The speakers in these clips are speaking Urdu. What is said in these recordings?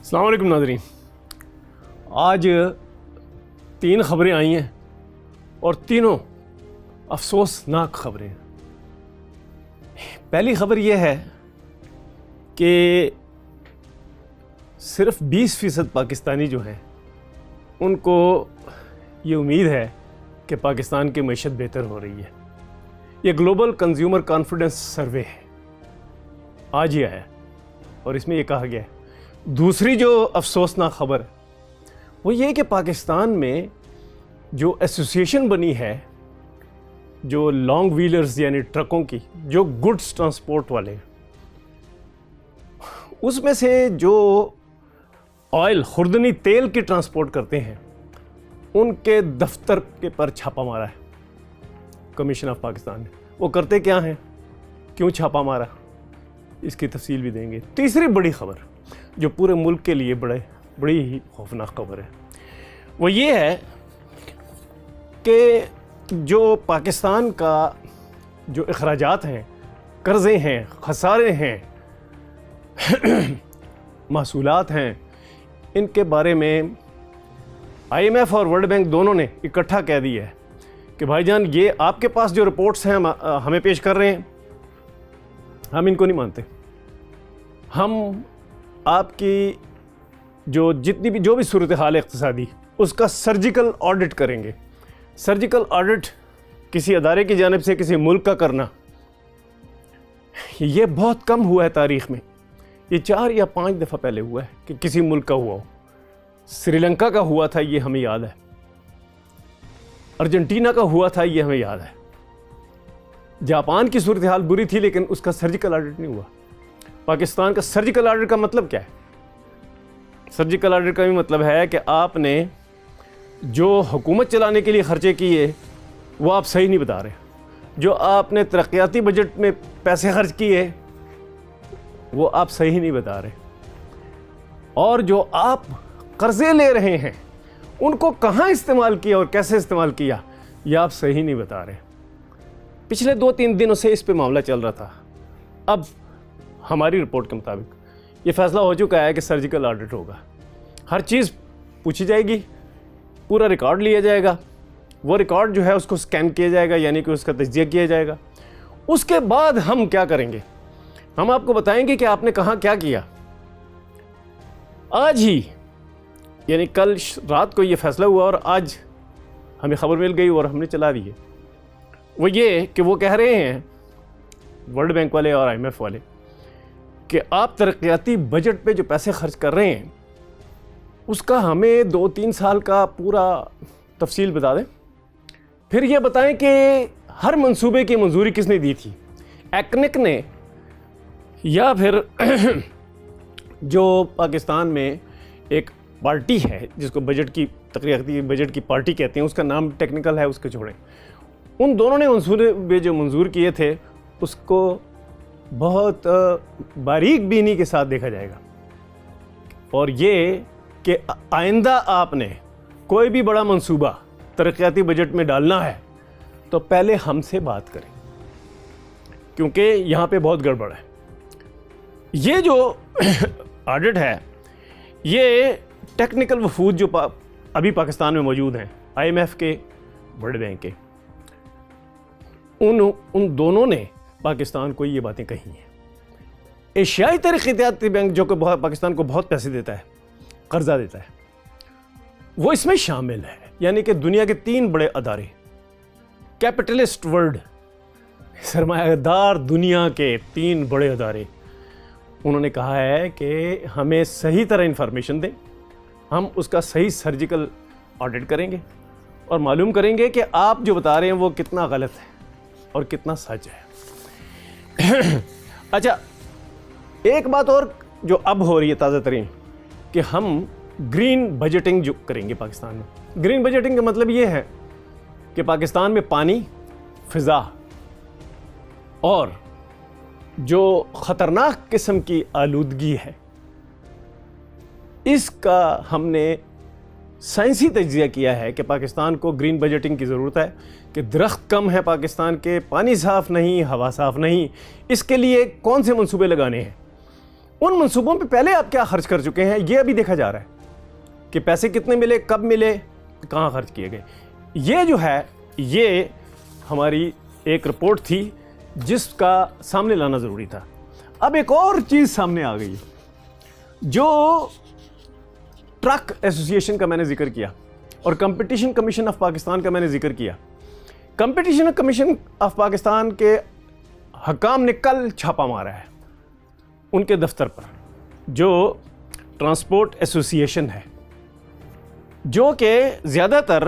السلام علیکم ناظرین، آج 3 خبریں آئی ہیں اور تینوں افسوسناک خبریں ہیں۔ پہلی خبر یہ ہے کہ صرف 20% پاکستانی جو ہیں ان کو یہ امید ہے کہ پاکستان کی معیشت بہتر ہو رہی ہے۔ یہ گلوبل کنزیومر کانفیڈنس سروے ہے، آج ہی آیا اور اس میں یہ کہا گیا ہے۔ دوسری جو افسوسناک خبر وہ یہ کہ پاکستان میں جو ایسوسیشن بنی ہے جو لانگ ویلرز یعنی ٹرکوں کی جو گڈس ٹرانسپورٹ والے، اس میں سے جو آئل خوردنی تیل کی ٹرانسپورٹ کرتے ہیں ان کے دفتر کے پر چھاپہ مارا ہے کمیشن آف پاکستان نے۔ وہ کرتے کیا ہیں، کیوں چھاپہ مارا، اس کی تفصیل بھی دیں گے۔ تیسری بڑی خبر جو پورے ملک کے لیے بڑی ہی خوفناک خبر ہے وہ یہ ہے کہ جو پاکستان کا جو اخراجات ہیں، قرضے ہیں، خسارے ہیں، محصولات ہیں، ان کے بارے میں آئی ایم ایف اور ورلڈ بینک دونوں نے اکٹھا کہہ دیا ہے کہ بھائی جان یہ آپ کے پاس جو رپورٹس ہیں ہمیں پیش کر رہے ہیں، ہم ان کو نہیں مانتے۔ ہم آپ کی جو بھی صورتحال اقتصادی اس کا سرجیکل آڈٹ کریں گے۔ سرجیکل آڈٹ کسی ادارے کی جانب سے کسی ملک کا کرنا یہ بہت کم ہوا ہے تاریخ میں۔ یہ 4 یا 5 دفعہ پہلے ہوا ہے کہ کسی ملک کا ہوا ہو۔ سری لنکا کا ہوا تھا، یہ ہمیں یاد ہے۔ ارجنٹینا کا ہوا تھا، یہ ہمیں یاد ہے۔ جاپان کی صورتحال بری تھی لیکن اس کا سرجیکل آڈٹ نہیں ہوا۔ پاکستان کا سرجیکل آڈٹ کا مطلب کیا ہے؟ سرجیکل آڈٹ کا بھی مطلب ہے کہ آپ نے جو حکومت چلانے کے لیے خرچے کیے وہ آپ صحیح نہیں بتا رہے، جو آپ نے ترقیاتی بجٹ میں پیسے خرچ کیے وہ آپ صحیح نہیں بتا رہے، اور جو آپ قرضے لے رہے ہیں ان کو کہاں استعمال کیا اور کیسے استعمال کیا یہ آپ صحیح نہیں بتا رہے۔ پچھلے 2-3 دنوں سے اس پہ معاملہ چل رہا تھا۔ اب ہماری رپورٹ کے مطابق یہ فیصلہ ہو چکا ہے کہ سرجیکل آڈٹ ہوگا۔ ہر چیز پوچھی جائے گی، پورا ریکارڈ لیا جائے گا، وہ ریکارڈ جو ہے اس کو سکین کیا جائے گا، یعنی کہ اس کا تجزیہ کیا جائے گا۔ اس کے بعد ہم کیا کریں گے، ہم آپ کو بتائیں گے کہ آپ نے کہاں کیا کیا۔ آج ہی یعنی کل رات کو یہ فیصلہ ہوا اور آج ہمیں خبر مل گئی اور ہم نے چلا دی ہے۔ وہ یہ کہ وہ کہہ رہے ہیں ورلڈ بینک والے اور آئی ایم ایف والے کہ آپ ترقیاتی بجٹ پہ جو پیسے خرچ کر رہے ہیں اس کا ہمیں 2-3 سال کا پورا تفصیل بتا دیں، پھر یہ بتائیں کہ ہر منصوبے کی منظوری کس نے دی تھی، ایکنک نے یا پھر جو پاکستان میں ایک پارٹی ہے جس کو بجٹ کی ترقیاتی بجٹ کی پارٹی کہتے ہیں، اس کا نام ٹیکنیکل ہے، اس کو چھوڑیں۔ ان دونوں نے منصوبے جو منظور کیے تھے اس کو بہت باریک بینی کے ساتھ دیکھا جائے گا، اور یہ کہ آئندہ آپ نے کوئی بھی بڑا منصوبہ ترقیاتی بجٹ میں ڈالنا ہے تو پہلے ہم سے بات کریں، کیونکہ یہاں پہ بہت گڑبڑ ہے۔ یہ جو آڈٹ ہے یہ ٹیکنیکل وفود جو ابھی پاکستان میں موجود ہیں، آئی ایم ایف کے، ورلڈ بینک کے، ان دونوں نے پاکستان کو یہ باتیں کہی ہیں۔ ایشیائی ترقیاتی بینک جو کہ پاکستان کو بہت پیسے دیتا ہے، قرضہ دیتا ہے، وہ اس میں شامل ہے، یعنی کہ دنیا کے 3 بڑے ادارے، کیپٹلسٹ ورلڈ، سرمایہ دار دنیا کے 3 بڑے ادارے، انہوں نے کہا ہے کہ ہمیں صحیح طرح انفارمیشن دیں، ہم اس کا صحیح سرجیکل آڈٹ کریں گے اور معلوم کریں گے کہ آپ جو بتا رہے ہیں وہ کتنا غلط ہے اور کتنا سچ ہے۔ اچھا، ایک بات اور جو اب ہو رہی ہے تازہ ترین کہ ہم گرین بجٹنگ جو کریں گے پاکستان میں۔ گرین بجٹنگ کا مطلب یہ ہے کہ پاکستان میں پانی، فضا اور جو خطرناک قسم کی آلودگی ہے اس کا ہم نے سائنسی تجزیہ کیا ہے کہ پاکستان کو گرین بجٹنگ کی ضرورت ہے، کہ درخت کم ہے پاکستان کے، پانی صاف نہیں، ہوا صاف نہیں، اس کے لیے کون سے منصوبے لگانے ہیں۔ ان منصوبوں پہ پہلے آپ کیا خرچ کر چکے ہیں یہ ابھی دیکھا جا رہا ہے کہ پیسے کتنے ملے، کب ملے، کہاں خرچ کیے گئے. یہ جو ہے یہ ہماری ایک رپورٹ تھی جس کا سامنے لانا ضروری تھا. اب ایک اور چیز سامنے آ گئی جو ٹرک ایسوسی ایشن کا میں نے ذکر کیا اور کمپٹیشن کمیشن آف پاکستان کا میں نے ذکر کیا. کمپٹیشن کمیشن آف پاکستان کے حکام نے کل چھاپا مارا ہے ان کے دفتر پر، جو ٹرانسپورٹ ایسوسی ایشن ہے، جو کہ زیادہ تر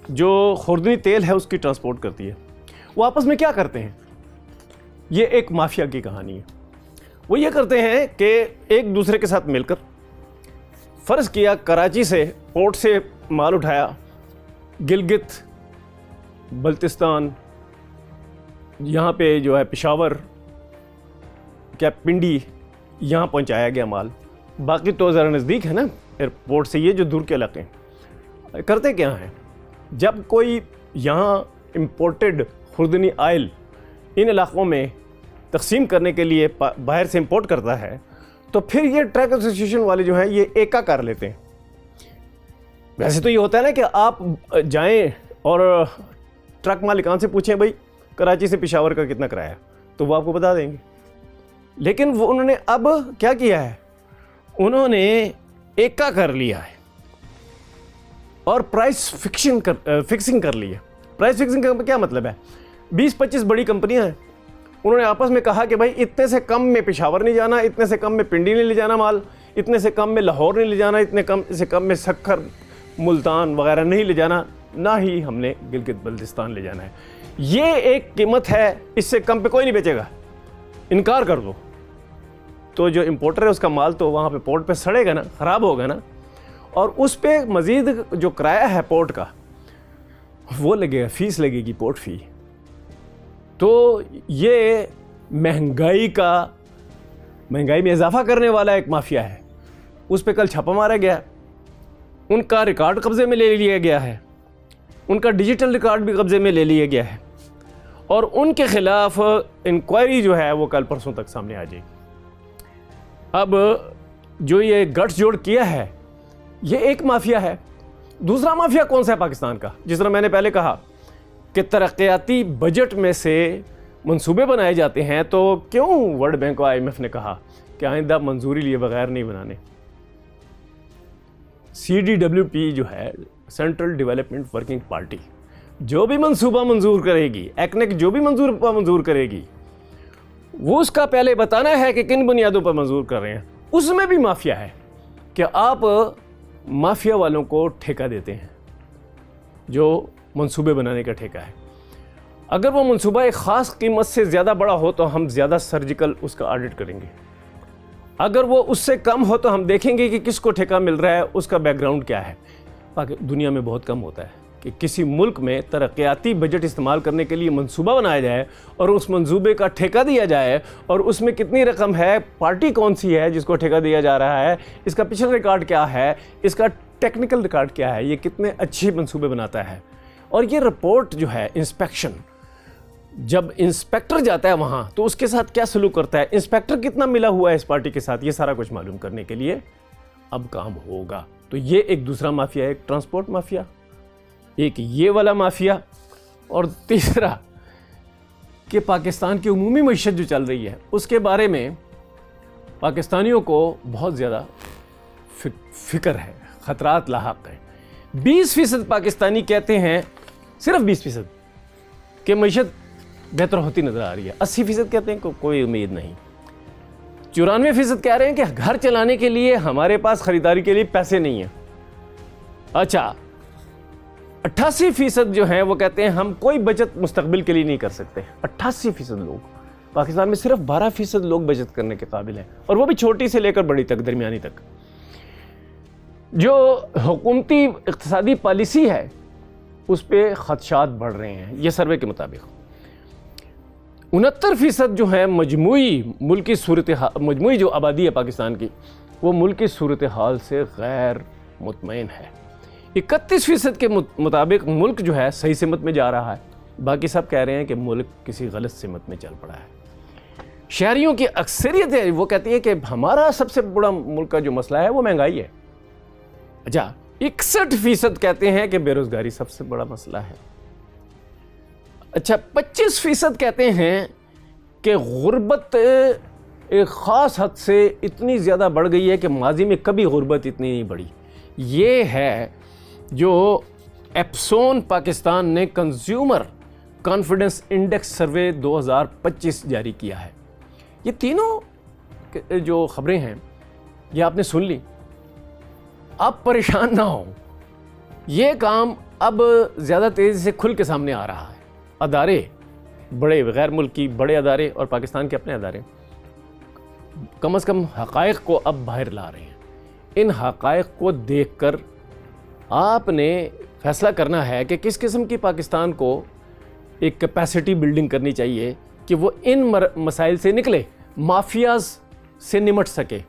جو خوردنی تیل ہے اس کی ٹرانسپورٹ کرتی ہے. وہ آپس میں کیا کرتے ہیں؟ یہ ایک مافیا کی کہانی ہے. وہ یہ کرتے ہیں کہ ایک دوسرے کے ساتھ مل کر، فرض کیا کراچی سے پورٹ سے مال اٹھایا، گلگت، بلتستان، یہاں پہ جو ہے پشاور، کیا پنڈی، یہاں پہنچایا گیا مال. باقی تو ذرا نزدیک ہے نا ایئرپورٹ سے، یہ جو دور کے علاقے ہیں. کرتے کیا ہیں؟ جب کوئی یہاں امپورٹڈ خوردنی آئل ان علاقوں میں تقسیم کرنے کے لیے باہر سے امپورٹ کرتا ہے تو پھر یہ ٹرک ایسوسی ایشن والے جو ہیں یہ ایکا کر لیتے ہیں. ویسے تو یہ ہوتا ہے نا کہ آپ جائیں اور ٹرک مالکان سے پوچھیں بھائی کراچی سے پشاور کا کتنا کرایہ ہے، تو وہ آپ کو بتا دیں گے. لیکن وہ انہوں نے اب کیا کیا ہے؟ انہوں نے ایکا کر لیا ہے اور پرائس فکسنگ کر لی ہے. پرائس فکسنگ کا کیا مطلب ہے؟ 20-25 بڑی کمپنیاں ہیں، انہوں نے آپس میں کہا کہ بھائی اتنے سے کم میں پشاور نہیں جانا، اتنے سے کم میں پنڈی نہیں لے جانا مال، اتنے سے کم میں لاہور نہیں لے جانا، اتنے کم سے کم میں سکھر، ملتان وغیرہ نہیں لے جانا، نہ ہی ہم نے گلگت بلتستان لے جانا ہے. یہ ایک قیمت ہے، اس سے کم پہ کوئی نہیں بیچے گا، انکار کر دو. تو جو امپورٹر ہے اس کا مال تو وہاں پہ پورٹ پہ سڑے گا نا، خراب ہوگا نا، اور اس پہ مزید جو کرایہ ہے پورٹ کا وہ لگے گا، فیس لگے گی، پورٹ فی. تو یہ مہنگائی میں اضافہ کرنے والا ایک مافیا ہے. اس پہ کل چھاپا مارا گیا، ان کا ریکارڈ قبضے میں لے لیا گیا ہے، ان کا ڈیجیٹل ریکارڈ بھی قبضے میں لے لیا گیا ہے، اور ان کے خلاف انکوائری جو ہے وہ کل پرسوں تک سامنے آ جائے گی. اب جو یہ گٹھ جوڑ کیا ہے یہ ایک مافیا ہے. دوسرا مافیا کون سا ہے پاکستان کا؟ جس طرح میں نے پہلے کہا کہ ترقیاتی بجٹ میں سے منصوبے بنائے جاتے ہیں، تو کیوں ورلڈ بینک اور IMF نے کہا کہ آئندہ منظوری لیے بغیر نہیں بنانے؟ CDWP جو ہے سینٹرل ڈیولپمنٹ ورکنگ پارٹی، جو بھی منصوبہ منظور کرے گی، ایکنک جو بھی منظور کرے گی، وہ اس کا پہلے بتانا ہے کہ کن بنیادوں پر منظور کر رہے ہیں. اس میں بھی مافیا ہے کہ آپ مافیا والوں کو ٹھیکہ دیتے ہیں، جو منصوبے بنانے کا ٹھیکہ ہے. اگر وہ منصوبہ ایک خاص قیمت سے زیادہ بڑا ہو تو ہم زیادہ سرجیکل اس کا آڈٹ کریں گے. اگر وہ اس سے کم ہو تو ہم دیکھیں گے کہ کس کو ٹھیکہ مل رہا ہے، اس کا بیک گراؤنڈ کیا ہے. دنیا میں بہت کم ہوتا ہے کہ کسی ملک میں ترقیاتی بجٹ استعمال کرنے کے لیے منصوبہ بنایا جائے اور اس منصوبے کا ٹھیکہ دیا جائے، اور اس میں کتنی رقم ہے، پارٹی کون سی ہے جس کو ٹھیکہ دیا جا رہا ہے، اس کا پچھلا ریکارڈ کیا ہے، اس کا ٹیکنیکل ریکارڈ کیا ہے، یہ کتنے اچھے منصوبے بناتا ہے. اور یہ رپورٹ جو ہے انسپیکشن، جب انسپیکٹر جاتا ہے وہاں تو اس کے ساتھ کیا سلوک کرتا ہے، انسپیکٹر کتنا ملا ہوا ہے اس پارٹی کے ساتھ، یہ سارا کچھ معلوم کرنے کے لیے اب کام ہوگا. تو یہ ایک دوسرا مافیا ہے، ایک ٹرانسپورٹ مافیا، ایک یہ والا مافیا، اور تیسرا کہ پاکستان کی عمومی معیشت جو چل رہی ہے اس کے بارے میں پاکستانیوں کو بہت زیادہ فکر ہے، خطرات لاحق ہیں. 20% پاکستانی کہتے ہیں، صرف 20%، کہ معیشت بہتر ہوتی نظر آ رہی ہے. 80% کہتے ہیں کہ کوئی امید نہیں. 94% کہہ رہے ہیں کہ گھر چلانے کے لیے ہمارے پاس خریداری کے لیے پیسے نہیں ہیں. اچھا 88% جو ہیں وہ کہتے ہیں ہم کوئی بچت مستقبل کے لیے نہیں کر سکتے. 88% لوگ. پاکستان میں صرف 12% لوگ بچت کرنے کے قابل ہیں، اور وہ بھی چھوٹی سے لے کر بڑی تک، درمیانی تک. جو حکومتی اقتصادی پالیسی ہے اس پہ خدشات بڑھ رہے ہیں یہ سروے کے مطابق. 69% جو ہے مجموعی جو آبادی ہے پاکستان کی، وہ ملکی صورتحال سے غیر مطمئن ہے. 31% کے مطابق ملک جو ہے صحیح سمت میں جا رہا ہے. باقی سب کہہ رہے ہیں کہ ملک کسی غلط سمت میں چل پڑا ہے. شہریوں کی اکثریت ہے وہ کہتی ہے کہ ہمارا سب سے بڑا ملک کا جو مسئلہ ہے وہ مہنگائی ہے. اچھا 61% کہتے ہیں کہ بے روزگاری سب سے بڑا مسئلہ ہے. اچھا 25% کہتے ہیں کہ غربت ایک خاص حد سے اتنی زیادہ بڑھ گئی ہے کہ ماضی میں کبھی غربت اتنی نہیں بڑھی. یہ ہے جو ایپسون پاکستان نے کنزیومر کانفیڈنس انڈیکس سروے 2025 جاری کیا ہے. یہ تینوں جو خبریں ہیں یہ آپ نے سن لی. آپ پریشان نہ ہوں, یہ کام اب زیادہ تیزی سے کھل کے سامنے آ رہا ہے. ادارے بڑے غیر ملکی بڑے ادارے اور پاکستان کے اپنے ادارے کم از کم حقائق کو اب باہر لا رہے ہیں. ان حقائق کو دیکھ کر آپ نے فیصلہ کرنا ہے کہ کس قسم کی پاکستان کو ایک کیپیسٹی بلڈنگ کرنی چاہیے کہ وہ ان مسائل سے نکلے, مافیاز سے نمٹ سکے,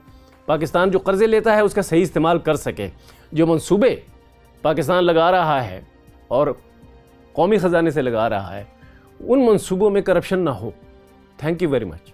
پاکستان جو قرضے لیتا ہے اس کا صحیح استعمال کر سکے. جو منصوبے پاکستان لگا رہا ہے اور قومی خزانے سے لگا رہا ہے ان منصوبوں میں کرپشن نہ ہو. Thank you very much.